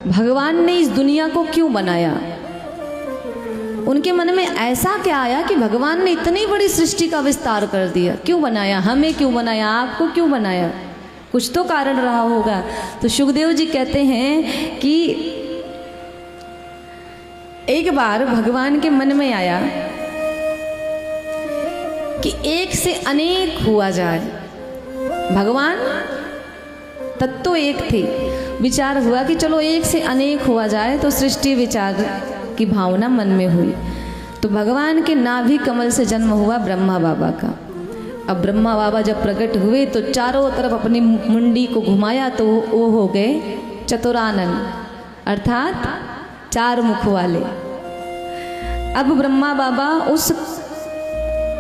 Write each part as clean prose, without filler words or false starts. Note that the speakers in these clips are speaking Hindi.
भगवान ने इस दुनिया को क्यों बनाया। उनके मन में ऐसा क्या आया कि भगवान ने इतनी बड़ी सृष्टि का विस्तार कर दिया। क्यों बनाया, हमें क्यों बनाया, आपको क्यों बनाया, कुछ तो कारण रहा होगा। तो सुखदेव जी कहते हैं कि एक बार भगवान के मन में आया कि एक से अनेक हुआ जाए। भगवान तत्व एक थे, विचार हुआ कि चलो एक से अनेक हुआ जाए, तो सृष्टि विचार की भावना मन में हुई। तो भगवान के नाभि कमल से जन्म हुआ ब्रह्मा बाबा का। अब ब्रह्मा बाबा जब प्रकट हुए तो चारों तरफ अपनी मुंडी को घुमाया तो वो हो गए चतुरानन, अर्थात चार मुख वाले। अब ब्रह्मा बाबा उस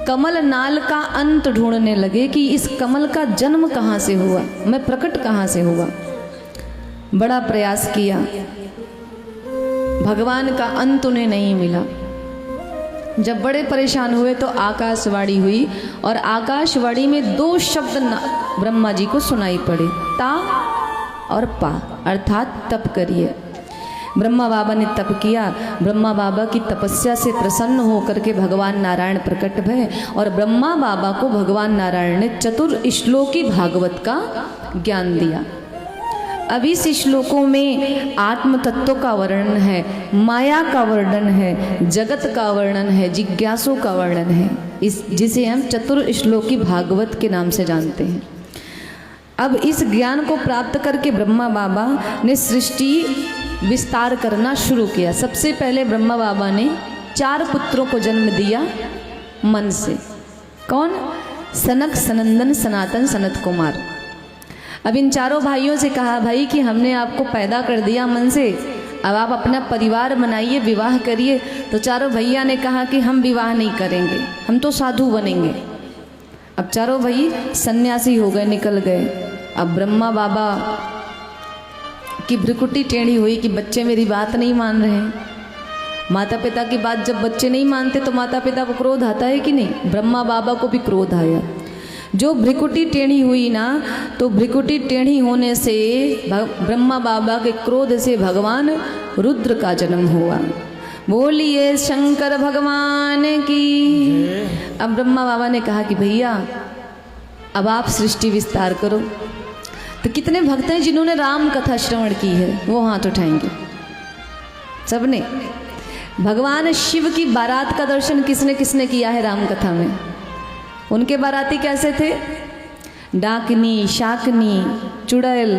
कमल नाल का अंत ढूंढने लगे कि इस कमल का जन्म कहाँ से हुआ, मैं प्रकट कहाँ से हुआ। बड़ा प्रयास किया, भगवान का अंत उन्हें नहीं मिला। जब बड़े परेशान हुए तो आकाशवाणी हुई, और आकाशवाणी में दो शब्द ब्रह्मा जी को सुनाई पड़े, ता और पा, अर्थात तप करिए। ब्रह्मा बाबा ने तप किया। ब्रह्मा बाबा की तपस्या से प्रसन्न होकर के भगवान नारायण प्रकट भये, और ब्रह्मा बाबा को भगवान नारायण ने चतुर्श्लोकी भागवत का ज्ञान दिया। अब इस श्लोकों में आत्म तत्व का वर्णन है, माया का वर्णन है, जगत का वर्णन है, जिज्ञासु का वर्णन है, जिसे हम चतुर्श्लोकी भागवत के नाम से जानते हैं। अब इस ज्ञान को प्राप्त करके ब्रह्मा बाबा ने सृष्टि विस्तार करना शुरू किया। सबसे पहले ब्रह्मा बाबा ने 4 पुत्रों को जन्म दिया मन से। कौन? सनक, सनंदन, सनातन, सनत कुमार। अब इन चारों भाइयों से कहा, भाई कि हमने आपको पैदा कर दिया मन से, अब आप अपना परिवार बनाइए, विवाह करिए। तो चारों भैया ने कहा कि हम विवाह नहीं करेंगे, हम तो साधु बनेंगे। अब चारों भाई सन्यासी हो गए, निकल गए। अब ब्रह्मा बाबा की भ्रुकुटी टेढ़ी हुई कि बच्चे मेरी बात नहीं मान रहे हैं। माता पिता की बात जब बच्चे नहीं मानते तो माता पिता को क्रोध आता है कि नहीं? ब्रह्मा बाबा को भी क्रोध आया। जो भ्रुकुटी टेढ़ी हुई ना, तो भ्रुकुटी टेढ़ी होने से ब्रह्मा बाबा के क्रोध से भगवान रुद्र का जन्म हुआ। बोलिए शंकर भगवान की। अब ब्रह्मा बाबा ने कहा कि भैया अब आप सृष्टि विस्तार करो। तो कितने भक्त हैं जिन्होंने राम कथा श्रवण की है, वो हाथ उठाएंगे सबने। भगवान शिव की बारात का दर्शन किसने किसने किया है राम कथा में? उनके बाराती कैसे थे? डाकनी, शाकनी, चुड़ैल,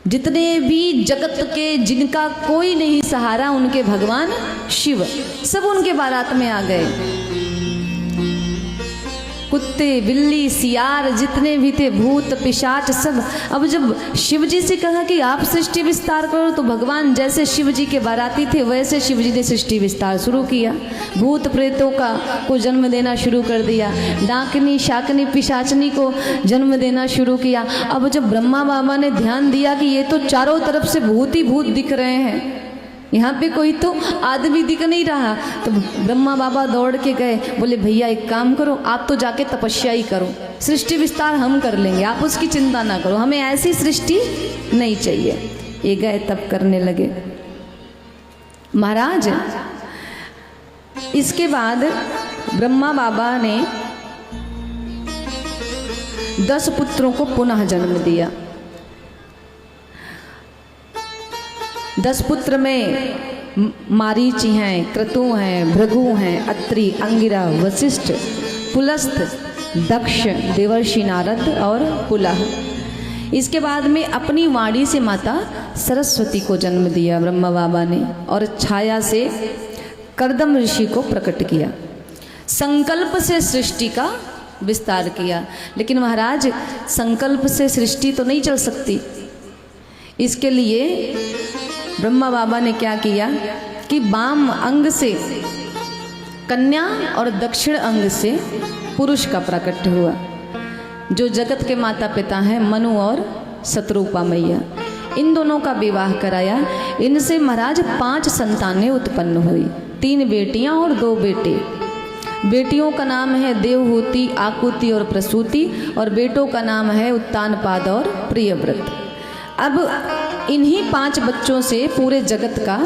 जितने भी जगत के जिनका कोई नहीं सहारा, उनके भगवान शिव, सब उनके बारात में आ गए। कुत्ते, बिल्ली, सियार, जितने भी थे, भूत, पिशाच, सब। अब जब शिव जी से कहा कि आप सृष्टि विस्तार करो, तो भगवान जैसे शिव जी के बाराती थे वैसे शिव जी ने सृष्टि विस्तार शुरू किया। भूत प्रेतों को जन्म देना शुरू कर दिया, डाकनी, शाकनी, पिशाचनी को जन्म देना शुरू किया। अब जब ब्रह्मा बाबा ने ध्यान दिया कि ये तो चारों तरफ से भूत ही भूत दिख रहे हैं, यहाँ पे कोई तो आदमी दिख नहीं रहा, तो ब्रह्मा बाबा दौड़ के गए। बोले भैया एक काम करो, आप तो जाके तपस्या ही करो, सृष्टि विस्तार हम कर लेंगे, आप उसकी चिंता ना करो, हमें ऐसी सृष्टि नहीं चाहिए। ये गए तप करने लगे। महाराज इसके बाद ब्रह्मा बाबा ने 10 पुत्रों को पुनः जन्म दिया। 10 पुत्र में मारीचि हैं, क्रतु हैं, भृगु हैं, अत्रि, अंगिरा, वशिष्ठ, पुलस्थ, दक्ष, देवर्षि नारद और पुलह। इसके बाद में अपनी वाणी से माता सरस्वती को जन्म दिया ब्रह्मा बाबा ने, और छाया से कर्दम ऋषि को प्रकट किया। संकल्प से सृष्टि का विस्तार किया। लेकिन महाराज संकल्प से सृष्टि तो नहीं चल सकती। इसके लिए ब्रह्मा बाबा ने क्या किया कि वाम अंग से कन्या और दक्षिण अंग से पुरुष का प्रकट हुआ, जो जगत के माता पिता हैं मनु और शत्रुपा मैया। इन दोनों का विवाह कराया। इनसे महाराज 5 संतानें उत्पन्न हुई, 3 बेटियां और 2 बेटे। बेटियों का नाम है देवहूति, आकुति और प्रसूति, और बेटों का नाम है उत्तानपाद और प्रियव्रत। अब इन्हीं 5 बच्चों से पूरे जगत का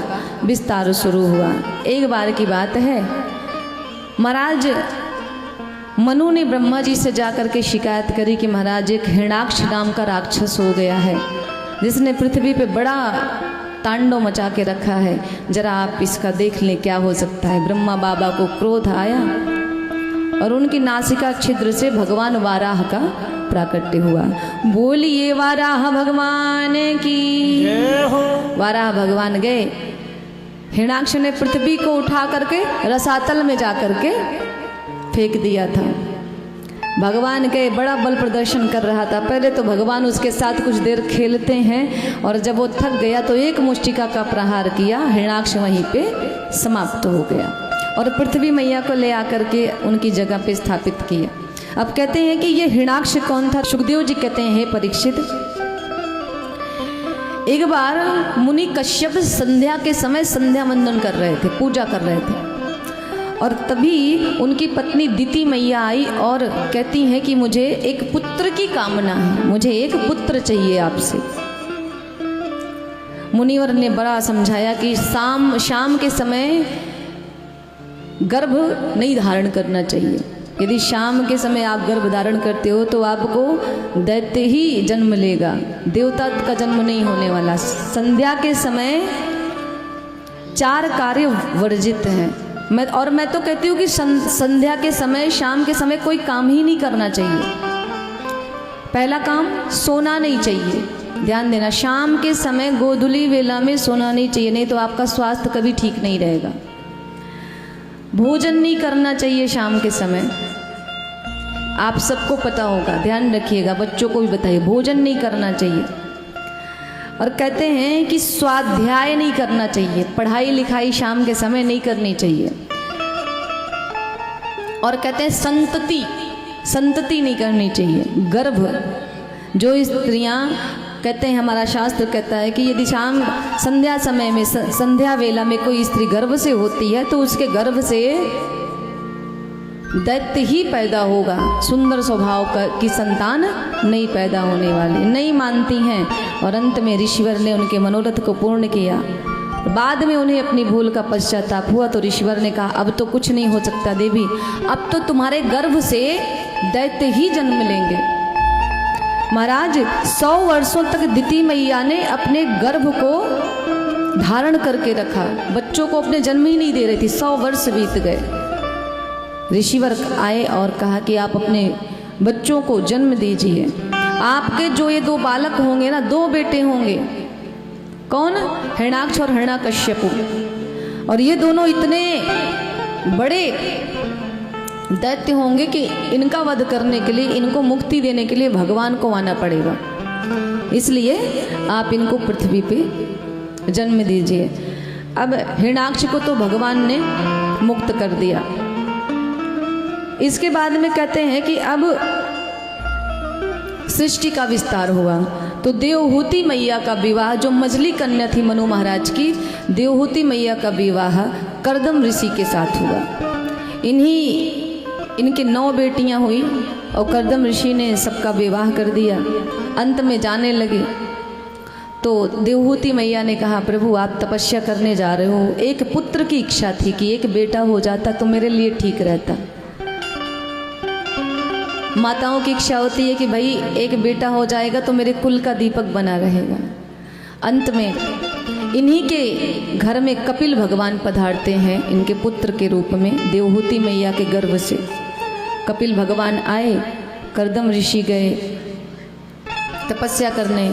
विस्तार शुरू हुआ। एक बार की बात है, महाराज मनु ने ब्रह्मा जी से जाकर के शिकायत करी कि महाराज एक हिरण्याक्ष नाम का राक्षस हो गया है, जिसने पृथ्वी पे बड़ा तांडव मचा के रखा है, जरा आप इसका देख लें क्या हो सकता है। ब्रह्मा बाबा को क्रोध आया और उनकी नासिका छिद्र से भगवान वाराह का प्राकट्य हुआ। बोलिए वाराह भगवान की। वाराह भगवान गए, हिरण्याक्ष ने पृथ्वी को उठा करके रसातल में जा करके फेंक दिया था। भगवान के बड़ा बल प्रदर्शन कर रहा था। पहले तो भगवान उसके साथ कुछ देर खेलते हैं और जब वो थक गया तो एक मुष्टिका का प्रहार किया, हिरण्याक्ष वहीं पे समाप्त हो गया और पृथ्वी मैया को ले आकर के उनकी जगह पे स्थापित किया। अब कहते हैं कि ये हिरण्याक्ष कौन था? सुखदेव जी कहते हैं, हे परीक्षित, एक बार मुनि कश्यप संध्या के समय संध्या वंदन कर रहे थे, पूजा कर रहे थे, और तभी उनकी पत्नी दिति मैया आई और कहती हैं कि मुझे एक पुत्र की कामना है, मुझे एक पुत्र चाहिए आपसे। मुनिवर ने बड़ा समझाया कि शाम के समय गर्भ नहीं धारण करना चाहिए। यदि शाम के समय आप गर्भ धारण करते हो तो आपको दैत्य ही जन्म लेगा, देवता का जन्म नहीं होने वाला। संध्या के समय 4 कार्य वर्जित हैं। मैं तो कहती हूँ कि संध्या के समय, शाम के समय कोई काम ही नहीं करना चाहिए। पहला काम, सोना नहीं चाहिए। ध्यान देना, शाम के समय गोधूली वेला में सोना नहीं चाहिए, नहीं तो आपका स्वास्थ्य कभी ठीक नहीं रहेगा। भोजन नहीं करना चाहिए शाम के समय, आप सबको पता होगा, ध्यान रखिएगा, बच्चों को भी बताइए, भोजन नहीं करना चाहिए। और कहते हैं कि स्वाध्याय नहीं करना चाहिए, पढ़ाई लिखाई शाम के समय नहीं करनी चाहिए। और कहते हैं संतति नहीं करनी चाहिए। गर्भ, जो स्त्रियां, कहते हैं हमारा शास्त्र कहता है कि यदि शाम संध्या समय में, संध्या वेला में कोई स्त्री गर्भ से होती है तो उसके गर्भ से दैत्य ही पैदा होगा, सुंदर स्वभाव की संतान नहीं पैदा होने वाली। नहीं मानती हैं और अंत में ऋषिवर ने उनके मनोरथ को पूर्ण किया। बाद में उन्हें अपनी भूल का पश्चाताप हुआ तो ऋषिवर ने कहा, अब तो कुछ नहीं हो सकता देवी, अब तो तुम्हारे गर्भ से दैत्य ही जन्म लेंगे। महाराज 100 वर्षों तक दिति मैया ने अपने गर्भ को धारण करके रखा, बच्चों को अपने जन्म ही नहीं दे रही थी। 100 वर्ष बीत गए। ऋषिवर आए और कहा कि आप अपने बच्चों को जन्म दीजिए। आपके जो ये 2 बालक होंगे ना, 2 बेटे होंगे। कौन? हिरण्याक्ष और हिरण्यकश्यप। और ये दोनों इतने बड़े दैत्य होंगे कि इनका वध करने के लिए, इनको मुक्ति देने के लिए भगवान को आना पड़ेगा, इसलिए आप इनको पृथ्वी पे जन्म दीजिए। अब हिरण्याक्ष को तो भगवान ने मुक्त कर दिया। इसके बाद में कहते हैं कि अब सृष्टि का विस्तार हुआ तो देवहूति मैया का विवाह, जो मजली कन्या थी मनु महाराज की, देवहूति मैया का विवाह कर्दम ऋषि के साथ हुआ। इनकी 9 बेटियां हुई और कर्दम ऋषि ने सबका विवाह कर दिया। अंत में जाने लगे तो देवहूति मैया ने कहा, प्रभु आप तपस्या करने जा रहे हो, एक पुत्र की इच्छा थी कि एक बेटा हो जाता तो मेरे लिए ठीक रहता। माताओं की इच्छा होती है कि भाई एक बेटा हो जाएगा तो मेरे कुल का दीपक बना रहेगा। अंत में इन्हीं के घर में कपिल भगवान पधारते हैं, इनके पुत्र के रूप में। देवहूति मैया के गर्भ से कपिल भगवान आए, कर्दम ऋषि गए तपस्या करने।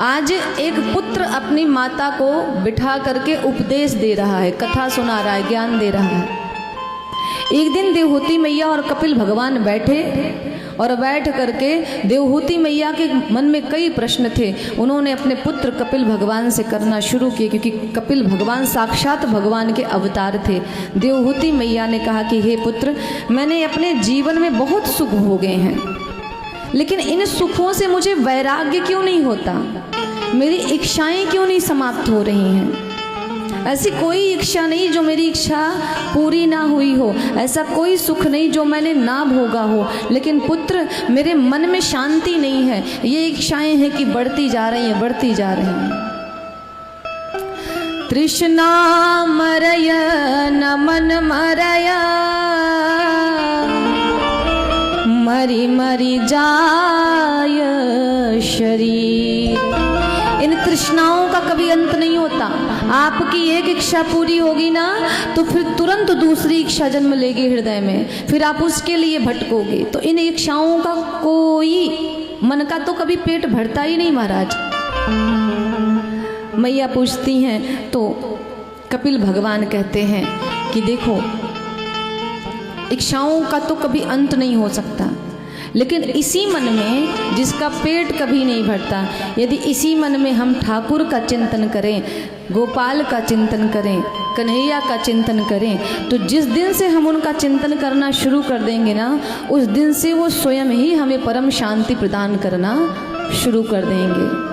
आज एक पुत्र अपनी माता को बिठा करके उपदेश दे रहा है, कथा सुना रहा है, ज्ञान दे रहा है। एक दिन देवहूति मैया और कपिल भगवान बैठे और बैठ करके देवहूति मैया के मन में कई प्रश्न थे, उन्होंने अपने पुत्र कपिल भगवान से करना शुरू किए, क्योंकि कपिल भगवान साक्षात भगवान के अवतार थे। देवहूति मैया ने कहा कि हे पुत्र, मैंने अपने जीवन में बहुत सुख भोगे हैं, लेकिन इन सुखों से मुझे वैराग्य क्यों नहीं होता, मेरी इच्छाएं क्यों नहीं समाप्त हो रही हैं। ऐसी कोई इच्छा नहीं जो मेरी इच्छा पूरी ना हुई हो, ऐसा कोई सुख नहीं जो मैंने ना भोगा हो, लेकिन पुत्र मेरे मन में शांति नहीं है। ये इच्छाएं हैं कि बढ़ती जा रही हैं, बढ़ती जा रही हैं। तृष्णा मरय न मन मरय, मरी मरी जाय शरीर। इन तृष्णाओं का कभी अंत नहीं होता। आपकी एक इच्छा पूरी होगी ना तो फिर तुरंत दूसरी इच्छा जन्म लेगी हृदय में, फिर आप उसके लिए भटकोगे। तो इन इच्छाओं का कोई, मन का तो कभी पेट भरता ही नहीं महाराज। मैया पूछती हैं तो कपिल भगवान कहते हैं कि देखो, इच्छाओं का तो कभी अंत नहीं हो सकता, लेकिन इसी मन में जिसका पेट कभी नहीं भरता, यदि इसी मन में हम ठाकुर का चिंतन करें, गोपाल का चिंतन करें, कन्हैया का चिंतन करें, तो जिस दिन से हम उनका चिंतन करना शुरू कर देंगे ना, उस दिन से वो स्वयं ही हमें परम शांति प्रदान करना शुरू कर देंगे।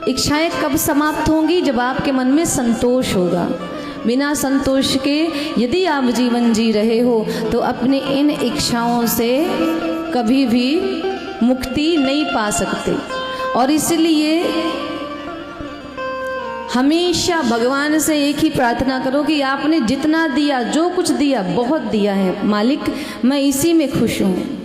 इच्छाएं कब समाप्त होंगी? जब आपके मन में संतोष होगा। बिना संतोष के यदि आप जीवन जी रहे हो तो अपने इन इच्छाओं से कभी भी मुक्ति नहीं पा सकते। और इसलिए हमेशा भगवान से एक ही प्रार्थना करो कि आपने जितना दिया, जो कुछ दिया, बहुत दिया है मालिक, मैं इसी में खुश हूँ।